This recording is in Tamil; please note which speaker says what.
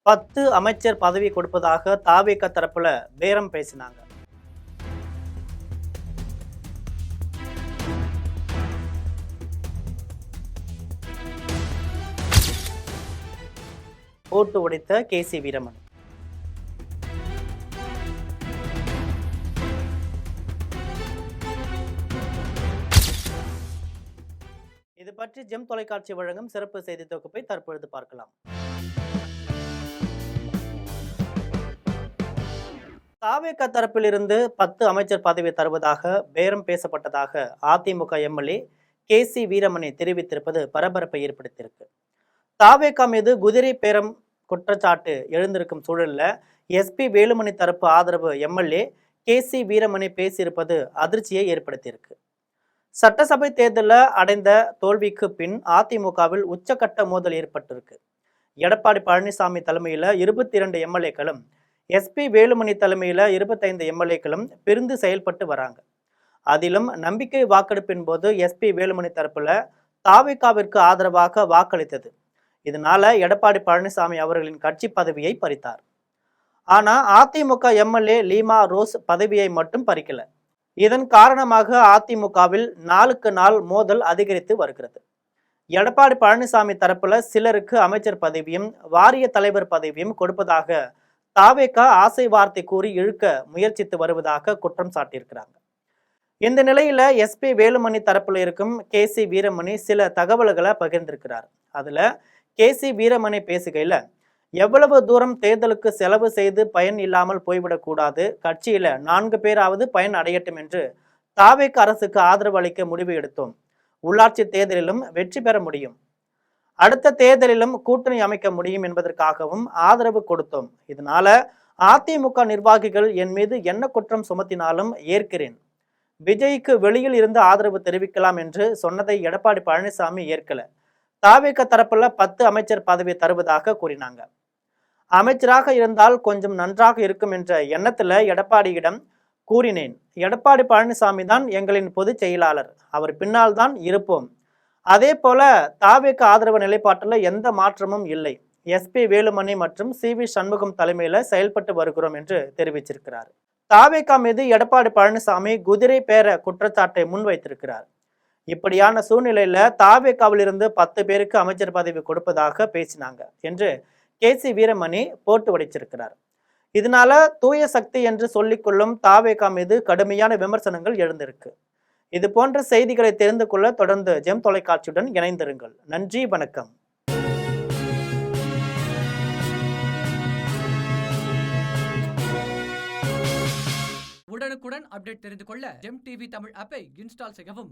Speaker 1: 10 அமைச்சர் பதவி கொடுப்பதாக தாவேக தரப்புல பேரம் பேசினாங்க. போட்டு உடைத்த கே.சி. வீரமணி. இது பற்றி ஜெம் தொலைக்காட்சி வழங்கும் சிறப்பு செய்தி தொகுப்பை தற்பொழுது பார்க்கலாம். தாவேக தரப்பிலிருந்து 10 அமைச்சர் பதவி தருவதாக பேரம் பேசப்பட்டதாக அதிமுக எம்எல்ஏ கே.சி. வீரமணி தெரிவித்திருப்பது பரபரப்பை ஏற்படுத்தியிருக்கு. தாவேகா மீது குதிரை பேரம் குற்றச்சாட்டு எழுந்திருக்கும் சூழலில் எஸ்பி வேலுமணி தரப்பு ஆதரவு எம்எல்ஏ கே.சி. வீரமணி பேசியிருப்பது அதிர்ச்சியை ஏற்படுத்தியிருக்கு. சட்டசபை தேர்தலில் அடைந்த தோல்விக்கு பின் அதிமுகவில் உச்சக்கட்ட மோதல் ஏற்பட்டிருக்கு. எடப்பாடி பழனிசாமி தலைமையில் 22 எம்எல்ஏக்களும் எஸ்பி வேலுமணி தலைமையில் 25 எம்எல்ஏக்களும் பிரிந்து செயல்பட்டு வராங்க. அதிலும் நம்பிக்கை வாக்கெடுப்பின் போது எஸ்பி வேலுமணி தரப்புல தாவேகாவிற்கு ஆதரவாக வாக்களித்தது. இதனால எடப்பாடி பழனிசாமி அவர்களின் கட்சி பதவியை பறித்தார். ஆனா அதிமுக எம்எல்ஏ லீமா ரோஸ் பதவியை மட்டும் பறிக்கல. இதன் காரணமாக அதிமுகவில் நாளுக்கு நாள் மோதல் அதிகரித்து வருகிறது. எடப்பாடி பழனிசாமி தரப்புல சிலருக்கு அமைச்சர் பதவியும் வாரிய தலைவர் பதவியும் கொடுப்பதாக தாவேகா ஆசை வார்த்தை கூறி இழுக்க முயற்சித்து வருவதாக குற்றம் சாட்டியிருக்கிறாங்க. இந்த நிலையில எஸ்பி வேலுமணி தரப்புல இருக்கும் கே.சி. வீரமணி சில தகவல்களை பகிர்ந்திருக்கிறார். அதுல கே.சி. வீரமணி பேசுகையில, எவ்வளவு தூரம் தேர்தலுக்கு செலவு செய்து பயன் இல்லாமல் போய்விடக்கூடாது, கட்சியில 4 பேராவது பயன் அடையட்டும் என்று தாவேக அரசுக்கு ஆதரவு அளிக்க முடிவு எடுத்தோம். உள்ளாட்சி தேர்தலிலும் வெற்றி பெற முடியும், அடுத்த தேர்தலிலும் கூட்டணி அமைக்க முடியும் என்பதற்காகவும் ஆதரவு கொடுத்தோம். இதனால அதிமுக நிர்வாகிகள் என் மீது என்ன குற்றம் சுமத்தினாலும் ஏற்கிறேன். விஜய்க்கு வெளியில் இருந்து ஆதரவு தெரிவிக்கலாம் என்று சொன்னதை எடப்பாடி பழனிசாமி ஏற்கல. தாவேக தரப்புல 10 அமைச்சர் பதவி தருவதாக கூறினாங்க. அமைச்சராக இருந்தால் கொஞ்சம் நன்றாக இருக்கும் என்ற எண்ணத்துல எடப்பாடியிடம் கூறினேன். எடப்பாடி பழனிசாமி தான் எங்களின் பொதுச் செயலாளர், அவர் பின்னால் தான் இருப்போம். அதே போல தாவேக ஆதரவு நிலைப்பாட்டில் எந்த மாற்றமும் இல்லை. எஸ்பி வேலுமணி மற்றும் சி.வி. சண்முகம் தலைமையில செயல்பட்டு வருகிறோம் என்று தெரிவிச்சிருக்கிறார். தாவேகா மீது எடப்பாடி பழனிசாமி குதிரை பேர குற்றச்சாட்டை முன்வைத்திருக்கிறார். இப்படியான சூழ்நிலையில தாவேகாவிலிருந்து 10 பேருக்கு அமைச்சர் பதவி கொடுப்பதாக பேசினாங்க என்று கே.சி. வீரமணி போட்டு உடைச்சிருக்கிறார். இதனால தூய சக்தி என்று சொல்லிக்கொள்ளும் தாவேகா மீது கடுமையான விமர்சனங்கள் எழுந்திருக்கு. இது போன்ற செய்திகளை தெரிந்து கொள்ள தொடர்ந்து ஜெம் தொலைக்காட்சியுடன் இணைந்திருங்கள். நன்றி, வணக்கம்.
Speaker 2: உடனுக்குடன் அப்டேட் தெரிந்து கொள்ள ஜெம் டிவி தமிழ் ஆப்பை இன்ஸ்டால் செய்யவும்.